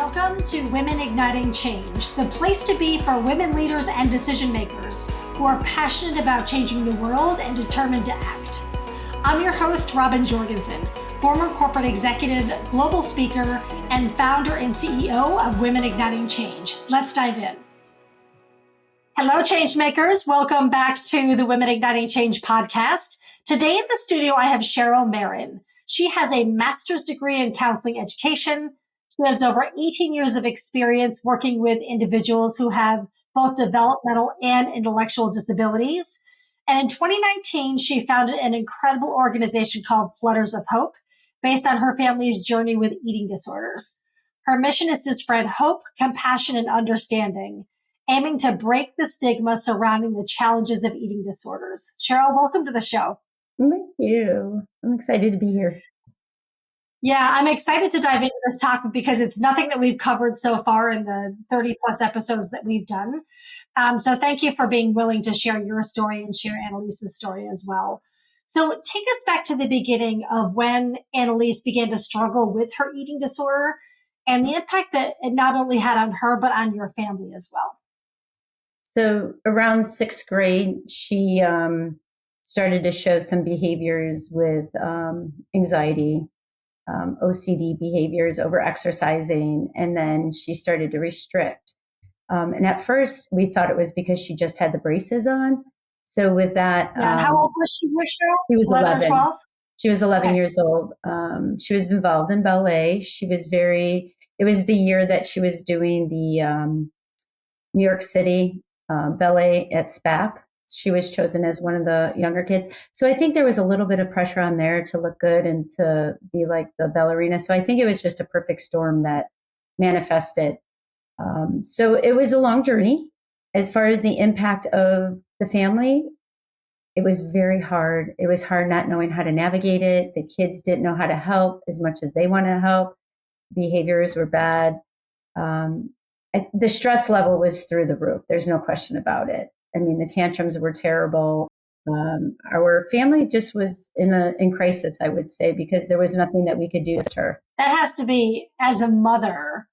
Welcome to Women Igniting Change, the place to be for women leaders and decision makers who are passionate about changing the world and determined to act. I'm your host, Robin Jorgensen, former corporate executive, global speaker, and founder and CEO of Women Igniting Change. Let's dive in. Hello, changemakers. Welcome back to the Women Igniting Change podcast. Today in the studio, I have Cheryl Marron. She has a master's degree in counseling education. She has over 18 years of experience working with individuals who have both developmental and intellectual disabilities. And in 2019, she founded an incredible organization called Flutters of Hope, based on her family's journey with eating disorders. Her mission is to spread hope, compassion, and understanding, aiming to break the stigma surrounding the challenges of eating disorders. Cheryl, welcome to the show. Thank you. I'm excited to be here. Yeah, I'm excited to dive into this topic because it's nothing that we've covered so far in the 30 plus episodes that we've done. So thank you for being willing to share your story and share Annalise's story as well. So take us back to the beginning of when Annalise began to struggle with her eating disorder and the impact that it not only had on her, but on your family as well. So around sixth grade, she started to show some behaviors with anxiety, OCD behaviors, over exercising, and then she started to restrict. And at first, we thought it was because she just had the braces on. So with that, how old was she, Cheryl? She was 11. 12? She was 11 Okay. years old. She was involved in ballet. It was the year that she was doing the New York City ballet at SPAP. She was chosen as one of the younger kids. So I think there was a little bit of pressure on there to look good and to be like the ballerina. So I think it was just a perfect storm that manifested. So it was a long journey. As far as the impact of the family, it was very hard. It was hard not knowing how to navigate it. The kids didn't know how to help as much as they wanted to help. Behaviors were bad. The stress level was through the roof. There's no question about it. I mean, the tantrums were terrible. Our family just was in crisis, I would say, because there was nothing that we could do with her. That has to be, as a mother,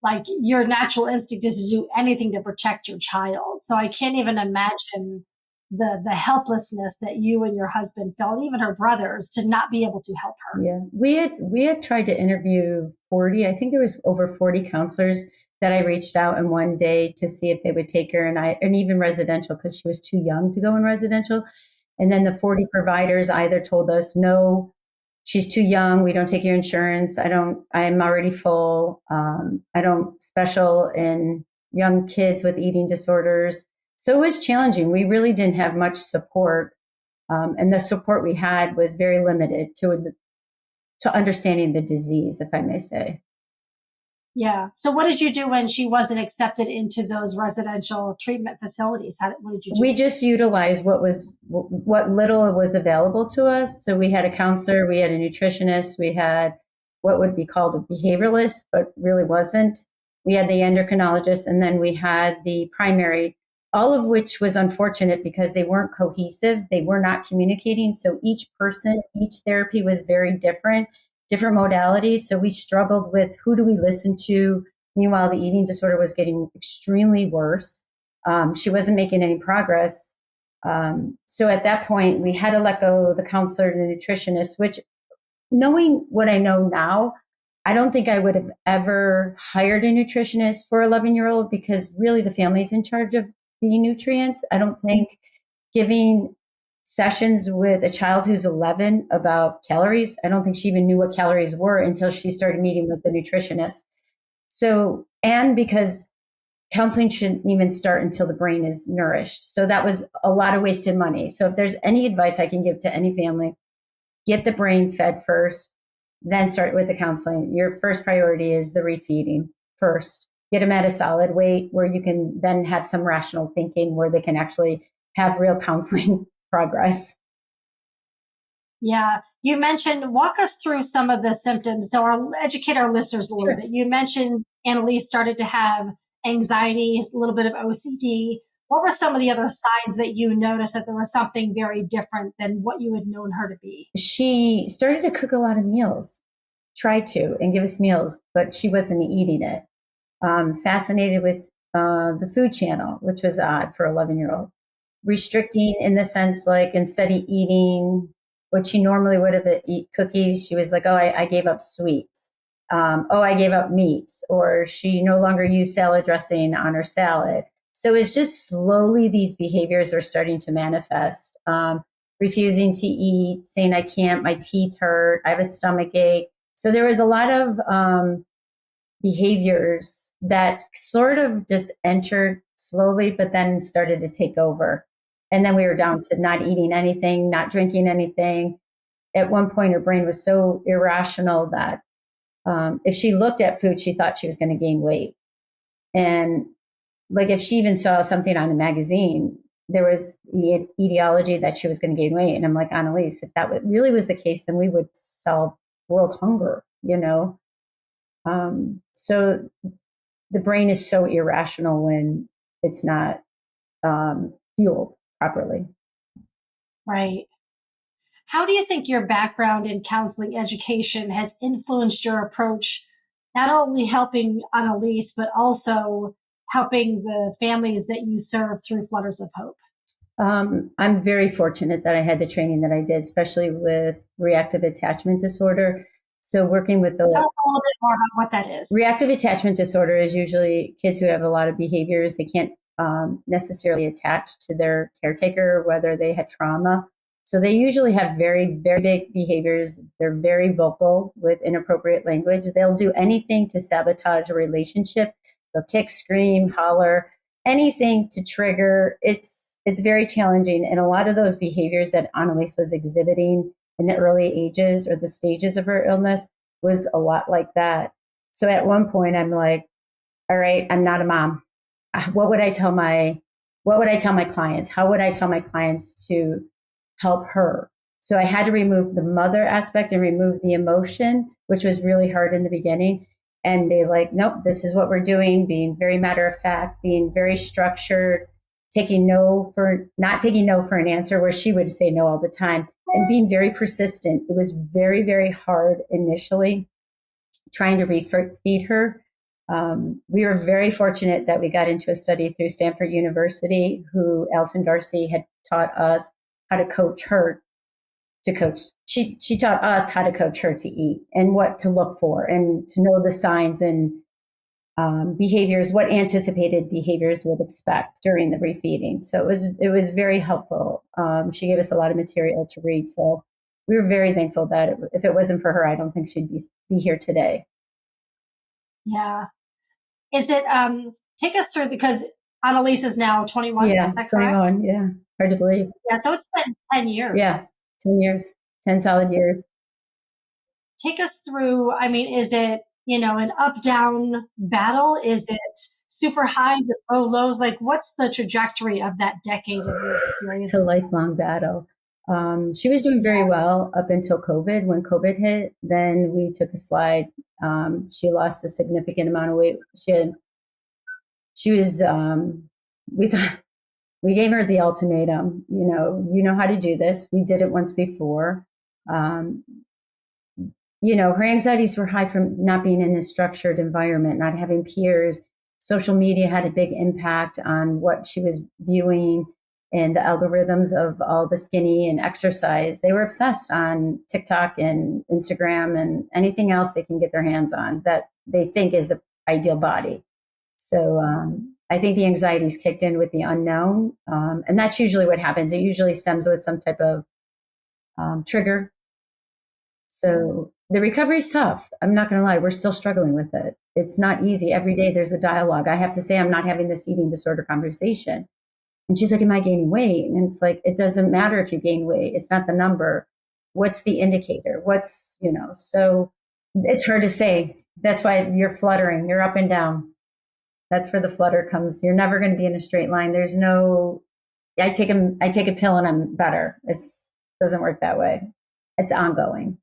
like your natural instinct is to do anything to protect your child. So I can't even imagine the helplessness that you and your husband felt, even her brothers, to not be able to help her. Yeah, we had tried to interview 40. I think there was over 40 counselors that I reached out in one day to see if they would take her, and even residential, because she was too young to go in residential. And then the 40 providers either told us, no, she's too young. We don't take your insurance. I am already full. I don't special in young kids with eating disorders. So it was challenging. We really didn't have much support. And the support we had was very limited to understanding the disease, if I may say. Yeah. So what did you do when she wasn't accepted into those residential treatment facilities? What did you do? We just utilized what little was available to us. So we had a counselor, we had a nutritionist, we had what would be called a behavioralist, but really wasn't. We had the endocrinologist, and then we had the primary, all of which was unfortunate because they weren't cohesive. They were not communicating. So each therapy was very different modalities. So we struggled with who do we listen to? Meanwhile, the eating disorder was getting extremely worse. She wasn't making any progress. So at that point, we had to let go of the counselor and the nutritionist, which, knowing what I know now, I don't think I would have ever hired a nutritionist for an 11-year-old because really the family's in charge of the nutrients. I don't think giving sessions with a child who's 11 about calories, I don't think she even knew what calories were until she started meeting with the nutritionist. So, and because counseling shouldn't even start until the brain is nourished. So that was a lot of wasted money. So if there's any advice I can give to any family, get the brain fed first, then start with the counseling. Your first priority is the refeeding first. Get them at a solid weight where you can then have some rational thinking where they can actually have real counseling progress. Yeah. You mentioned, walk us through some of the symptoms. So educate our listeners a little bit. You mentioned Annalise started to have anxiety, a little bit of OCD. What were some of the other signs that you noticed that there was something very different than what you had known her to be? She started to cook a lot of meals. try to and give us meals, but she wasn't eating it. Fascinated with the food channel, which was odd for 11-year-old. Restricting in the sense, like, instead of eating what she normally would have eat cookies, she was like, oh, I gave up sweets. Oh, I gave up meats. Or she no longer used salad dressing on her salad. So it's just slowly these behaviors are starting to manifest. Refusing to eat, saying I can't, my teeth hurt, I have a stomach ache. So there was a lot of behaviors that sort of just entered slowly, but then started to take over. And then we were down to not eating anything, not drinking anything. At one point, her brain was so irrational that if she looked at food, she thought she was going to gain weight. And like if she even saw something on a magazine, there was the ideology that she was going to gain weight. And I'm like, Annalise, if that really was the case, then we would solve world hunger, you know? So the brain is so irrational when it's not fueled properly. Right. How do you think your background in counseling education has influenced your approach, not only helping Annalise, but also helping the families that you serve through Flutters of Hope? I'm very fortunate that I had the training that I did, especially with reactive attachment disorder. So working with the Tell us a little bit more about what that is. Reactive attachment disorder is usually kids who have a lot of behaviors. They can't necessarily attach to their caretaker, whether they had trauma. So they usually have very, very big behaviors. They're very vocal with inappropriate language. They'll do anything to sabotage a relationship. They'll kick, scream, holler, anything to trigger. It's very challenging. And a lot of those behaviors that Annalise was exhibiting in the early ages or the stages of her illness was a lot like that. So at one point I'm like, all right, I'm not a mom. What would I tell my clients? How would I tell my clients to help her? So I had to remove the mother aspect and remove the emotion, which was really hard in the beginning, and be like, nope, this is what we're doing, being very matter of fact, being very structured, not taking no for an answer where she would say no all the time, and being very persistent. It was very, very hard initially trying to refeed her. We were very fortunate that we got into a study through Stanford University, who Alison Darcy had taught us how to coach her to coach. She taught us how to coach her to eat and what to look for and to know the signs and behaviors, what anticipated behaviors would expect during the refeeding. So it was very helpful. She gave us a lot of material to read. So we were very thankful that if it wasn't for her, I don't think she'd be here today. Yeah. Is it, take us through, because Annalise is now 21, yeah, is that correct? 21, yeah. Hard to believe. Yeah, so it's been 10 years. Yeah, 10 years, 10 solid years. Take us through, I mean, is it, an up-down battle? Is it super highs and low lows? Like, what's the trajectory of that decade of your experience? It's a lifelong battle. She was doing very well up until COVID. When COVID hit, then we took a slide. She lost a significant amount of weight. We gave her the ultimatum, you know how to do this. We did it once before. Her anxieties were high from not being in a structured environment, not having peers. Social media had a big impact on what she was viewing and the algorithms of all the skinny and exercise. They were obsessed on TikTok and Instagram and anything else they can get their hands on that they think is an ideal body. So I think the anxieties kicked in with the unknown. And that's usually what happens. It usually stems with some type of trigger. So the recovery is tough. I'm not going to lie. We're still struggling with it. It's not easy. Every day there's a dialogue. I have to say I'm not having this eating disorder conversation. And she's like, am I gaining weight? And it's like, it doesn't matter if you gain weight. It's not the number. What's the indicator? So it's hard to say. That's why you're fluttering. You're up and down. That's where the flutter comes. You're never going to be in a straight line. There's no, I take a pill and I'm better. It doesn't work that way. It's ongoing.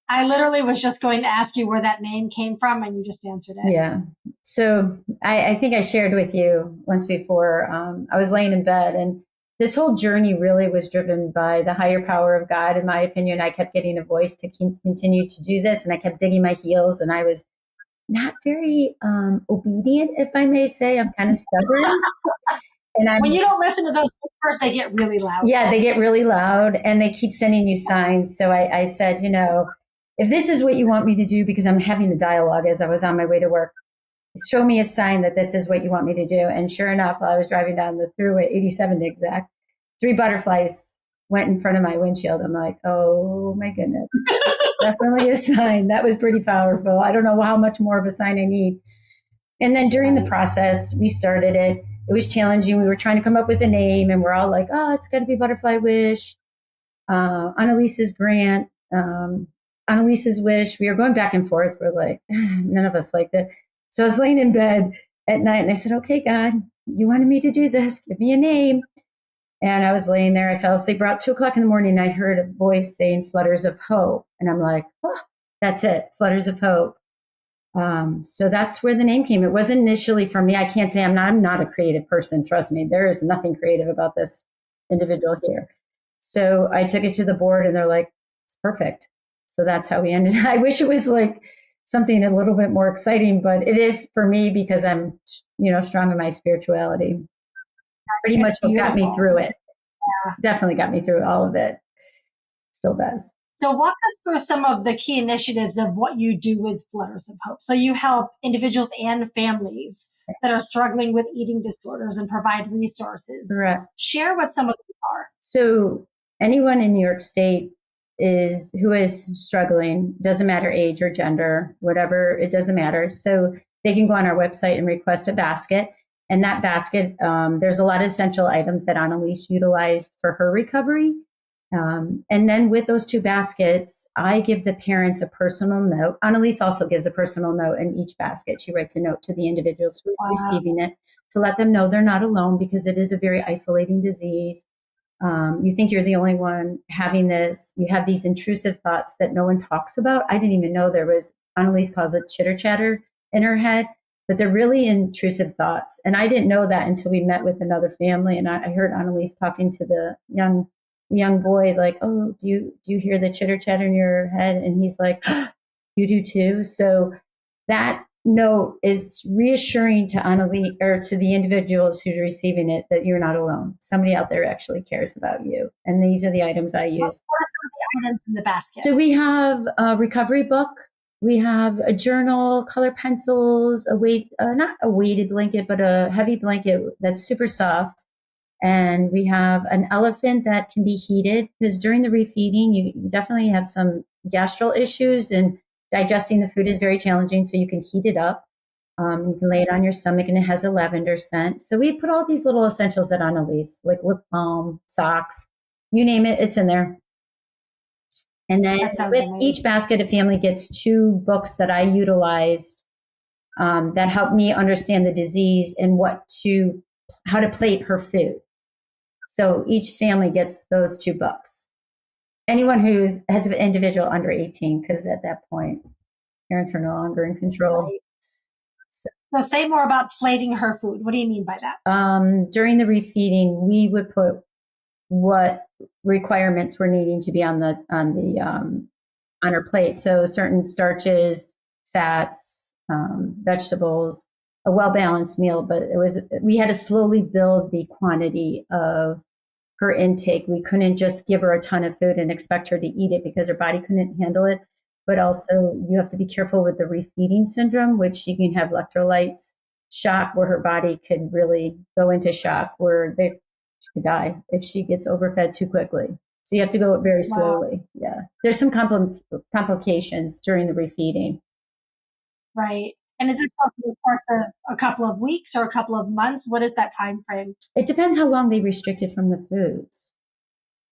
I literally was just going to ask you where that name came from, and you just answered it. Yeah. So I think I shared with you once before. I was laying in bed, and this whole journey really was driven by the higher power of God, in my opinion. I kept getting a voice to continue to do this, and I kept digging my heels, and I was not very obedient, if I may say. I'm kind of stubborn. And when you don't listen to those whispers, they get really loud. Yeah, they get really loud, and they keep sending you signs. So I said, if this is what you want me to do, because I'm having a dialogue as I was on my way to work, show me a sign that this is what you want me to do. And sure enough, while I was driving down the thruway, 87 to exact, 3 butterflies went in front of my windshield. I'm like, oh my goodness, definitely a sign. That was pretty powerful. I don't know how much more of a sign I need. And then during the process, we started it. It was challenging. We were trying to come up with a name, and we're all like, oh, it's got to be Butterfly Wish, Annalise's Grant, Annalise's Wish. We were going back and forth. We're like, none of us liked it. So I was laying in bed at night, and I said, okay, God, you wanted me to do this. Give me a name. And I was laying there. I fell asleep about 2 o'clock in the morning, and I heard a voice saying Flutters of Hope. And I'm like, oh, that's it, Flutters of Hope. So that's where the name came. It wasn't initially for me. I can't say I'm not a creative person. Trust me, there is nothing creative about this individual here. So I took it to the board, and they're like, it's perfect. So that's how we ended. I wish it was like something a little bit more exciting, but it is for me because I'm, strong in my spirituality. Pretty much what got me through it. Yeah. Definitely got me through all of it. Still does. So walk us through some of the key initiatives of what you do with Flutters of Hope. So you help individuals and families that are struggling with eating disorders and provide resources. Correct. Share what some of them are. So anyone in New York State who is struggling, doesn't matter age or gender, whatever, it doesn't matter. So they can go on our website and request a basket. And that basket, there's a lot of essential items that Annalise utilized for her recovery. And then with those 2 baskets, I give the parents a personal note. Annalise also gives a personal note in each basket. She writes a note to the individuals who are receiving it to let them know they're not alone, because it is a very isolating disease. You think you're the only one having this. You have these intrusive thoughts that no one talks about. I didn't even know there was, Annalise calls it chitter chatter in her head, but they're really intrusive thoughts. And I didn't know that until we met with another family. And I heard Annalise talking to the young boy, like, oh, do you hear the chitter chatter in your head? And he's like, oh, you do too. So that note is reassuring to Annalise, or to the individuals who's receiving it, that you're not alone. Somebody out there actually cares about you. And these are the items I use. What are some of the items in the basket? So we have a recovery book. We have a journal, color pencils, not a weighted blanket, but a heavy blanket that's super soft. And we have an elephant that can be heated, because during the refeeding, you definitely have some gastral issues, and digesting the food is very challenging. So you can heat it up. You can lay it on your stomach, and it has a lavender scent. So we put all these little essentials that Annalise, like lip balm, socks, you name it, it's in there. And then with amazing. Each basket, a family gets 2 books that I utilized that help me understand the disease and how to plate her food. So each family gets those 2 books. Anyone who has an individual under 18, because at that point, parents are no longer in control. Right. So say more about plating her food. What do you mean by that? During the refeeding, we would put what requirements were needing to be on her plate. So certain starches, fats, vegetables, a well-balanced meal, but we had to slowly build the quantity of her intake. We couldn't just give her a ton of food and expect her to eat it, because her body couldn't handle it. But also you have to be careful with the refeeding syndrome, which you can have electrolytes shock, where her body could really go into shock, where she could die if she gets overfed too quickly. So you have to go very slowly. Wow. Yeah. There's some complications during the refeeding. Right. And is this over the course of a couple of weeks or a couple of months? What is that time frame? It depends how long they restricted from the foods.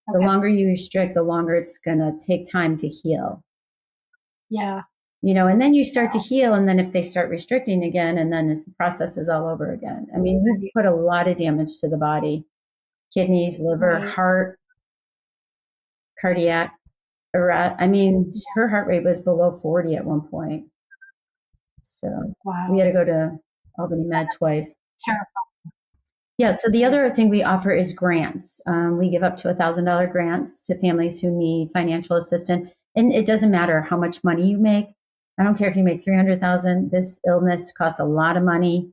Okay. The longer you restrict, the longer it's going to take time to heal. Yeah. And then you start to heal, and then if they start restricting again, and then the process is all over again. I mean, you put a lot of damage to the body: kidneys, liver, heart, cardiac arrest. I mean, her heart rate was below 40 at one point. So we had to go to Albany Med twice. Terrifying. Yeah, so the other thing we offer is grants. We give up to $1,000 grants to families who need financial assistance. And it doesn't matter how much money you make. I don't care if you make 300,000. This illness costs a lot of money,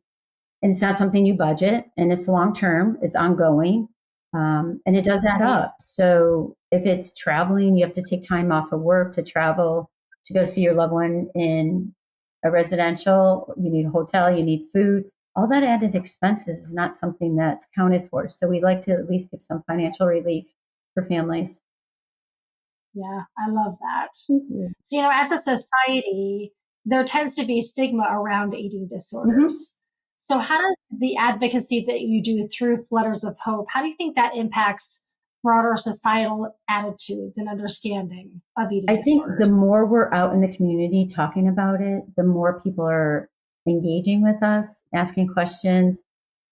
and it's not something you budget, and it's long term, it's ongoing, and it does add Right. up. So if it's traveling, you have to take time off of work to travel to go see your loved one in a residential, you need a hotel, you need food. All that added expenses is not something that's counted for. So we like to at least give some financial relief for families. Yeah, I love that. Mhm. So, as a society, there tends to be stigma around eating Mhm. disorders. So, how does the advocacy that you do through Flutters of Hope, how do you think that impacts broader societal attitudes and understanding of eating I think the disorders? more we're out in the community talking about it, the more people are engaging with us, asking questions.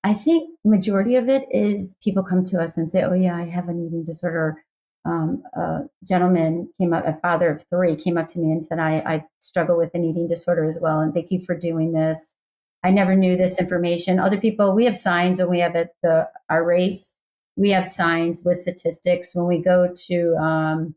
I think majority of it is people come to us and say, "Oh yeah, I have an eating disorder." A gentleman came up, a father of three, came up to me and said, "I struggle with an eating disorder as well, and thank you for doing this. I never knew this information." Other people, we have signs when we have at our race. We have signs with statistics when we go to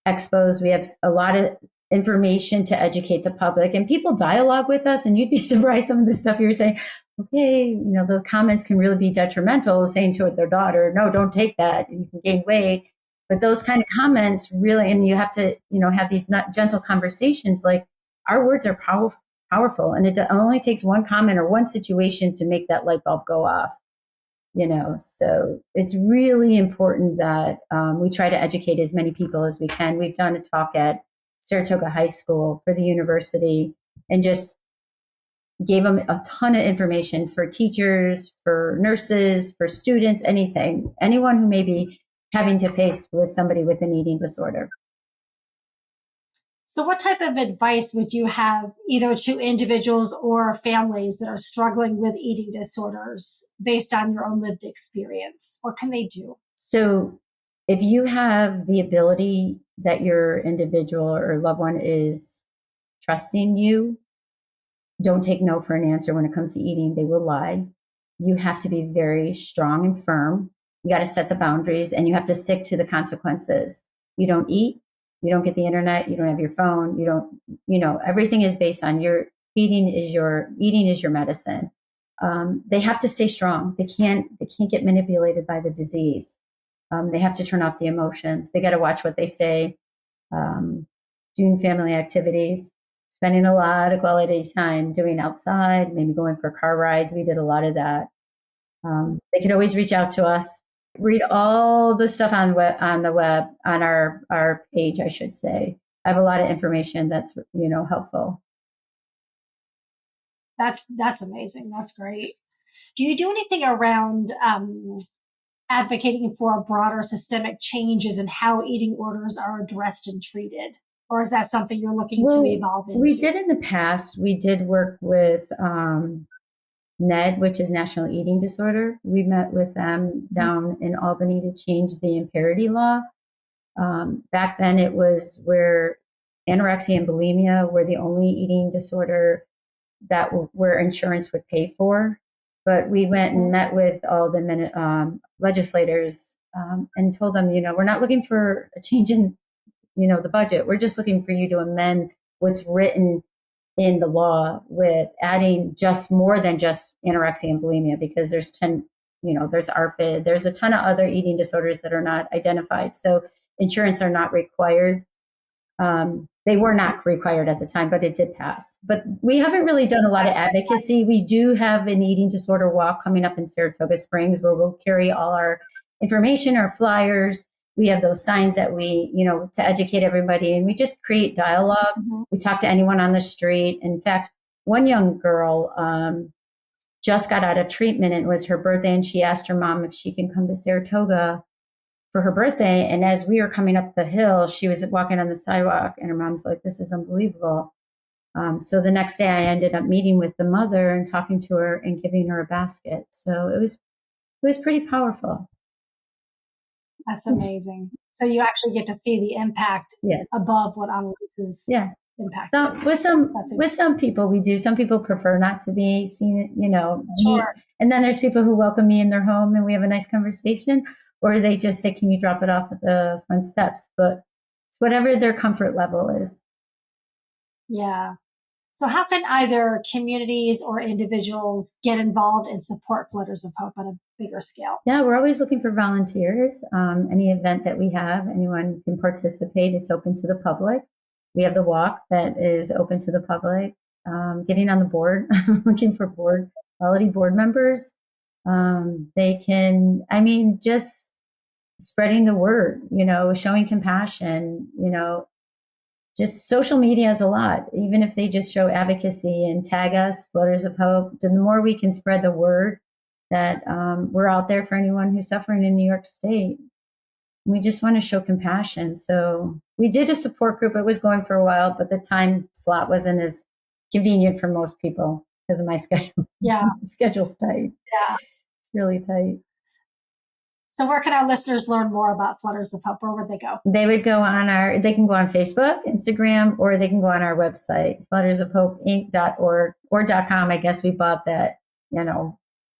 expos. We have a lot of information to educate the public, and people dialogue with us, and you'd be surprised some of the stuff you're saying. Okay, those comments can really be detrimental, saying to their daughter, "No, don't take that, you can gain weight." But those kind of comments really, and you have to have these not gentle conversations. Like, our words are powerful, and it only takes one comment or one situation to make that light bulb go off. So it's really important that we try to educate as many people as we can. We've done a talk at Saratoga High School for the university and just gave them a ton of information for teachers, for nurses, for students, anyone who may be having to face with somebody with an eating disorder. So, what type of advice would you have either to individuals or families that are struggling with eating disorders based on your own lived experience? What can they do? So if you have the ability that your individual or loved one is trusting you, don't take no for an answer when it comes to eating. They will lie. You have to be very strong and firm. You got to set the boundaries, and you have to stick to the consequences. You don't eat, you don't get the internet, you don't have your phone, you don't, everything is based on your eating is your medicine. They have to stay strong. They can't get manipulated by the disease. They have to turn off the emotions. They got to watch what they say. Um, Doing family activities, spending a lot of quality time doing outside, maybe going for car rides. We did a lot of that. They could always reach out to us. Read all the stuff on the web, on our page, I should say. I have a lot of information that's helpful. That's amazing. That's great. Do you do anything around advocating for broader systemic changes in how eating orders are addressed and treated? Or is that something you're looking to Well, evolve we into? did in the past. We did work with NED, which is National Eating Disorder. We met with them down in Albany to change the imparity law. Back then, it was where anorexia and bulimia were the only eating disorder that where insurance would pay for. But we went and met with all the legislators and told them, we're not looking for a change in, the budget. We're just looking for you to amend what's written in the law with adding just more than just anorexia and bulimia, because there's there's ARFID, there's a ton of other eating disorders that are not identified. So insurance are not required. They were not required at the time, but it did pass. But we haven't really done a lot of That's advocacy. We do have an eating disorder walk coming up in Saratoga Springs where we'll carry all our information, our flyers. We have those signs that to educate everybody, and we just create dialogue. Mhm. We talk to anyone on the street. In fact, one young girl just got out of treatment, and it was her birthday, and she asked her mom if she can come to Saratoga for her birthday. And as we were coming up the hill, she was walking on the sidewalk, and her mom's like, "This is unbelievable." So the next day, I ended up meeting with the mother and talking to her and giving her a basket. So it was pretty powerful. That's amazing. So you actually get to see the impact Yeah, above what on releases yeah. impact So is. with some people we do. Some people prefer not to be seen, Sure. and then there's people who welcome me in their home and we have a nice conversation, or they just say, "Can you drop it off at the front steps?" But it's whatever their comfort level is. Yeah. So how can either communities or individuals get involved and support Flutters of Hope on a bigger scale? Yeah, we're always looking for volunteers. Any event that we have, anyone can participate. It's open to the public. We have the walk that is open to the public. Getting on the board, looking for quality board members. They can, just spreading the word, showing compassion, just social media is a lot. Even if they just show advocacy and tag us, Flutters of Hope, the more we can spread the word that we're out there for anyone who's suffering in New York State. We just want to show compassion. So we did a support group. It was going for a while, but the time slot wasn't as convenient for most people because of my schedule. Yeah. Schedule's tight. Yeah. It's really tight. So where can our listeners learn more about Flutters of Hope? Where would they go? They can go on Facebook, Instagram, or they can go on our website, fluttersofhopeinc.org or .com. I guess we bought that,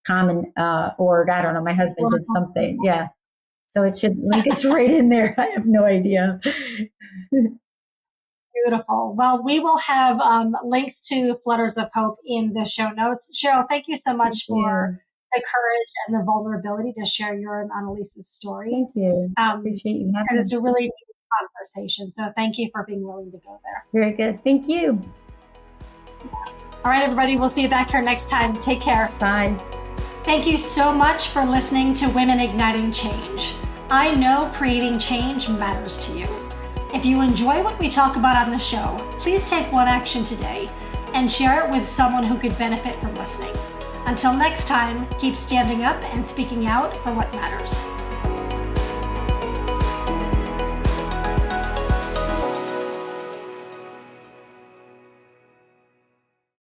common org. I don't know. My husband did something. Yeah. So it should link us right in there. I have no idea. Beautiful. Well, we will have links to Flutters of Hope in the show notes. Cheryl, thank you so much for the courage and the vulnerability to share your and Annalise's story. Thank you. Appreciate you having me. It's a really neat conversation. So thank you for being willing to go there. Very good. Thank you. All right, everybody. We'll see you back here next time. Take care. Bye. Thank you so much for listening to Women Igniting Change. I know creating change matters to you. If you enjoy what we talk about on the show, please take one action today and share it with someone who could benefit from listening. Until next time, keep standing up and speaking out for what matters.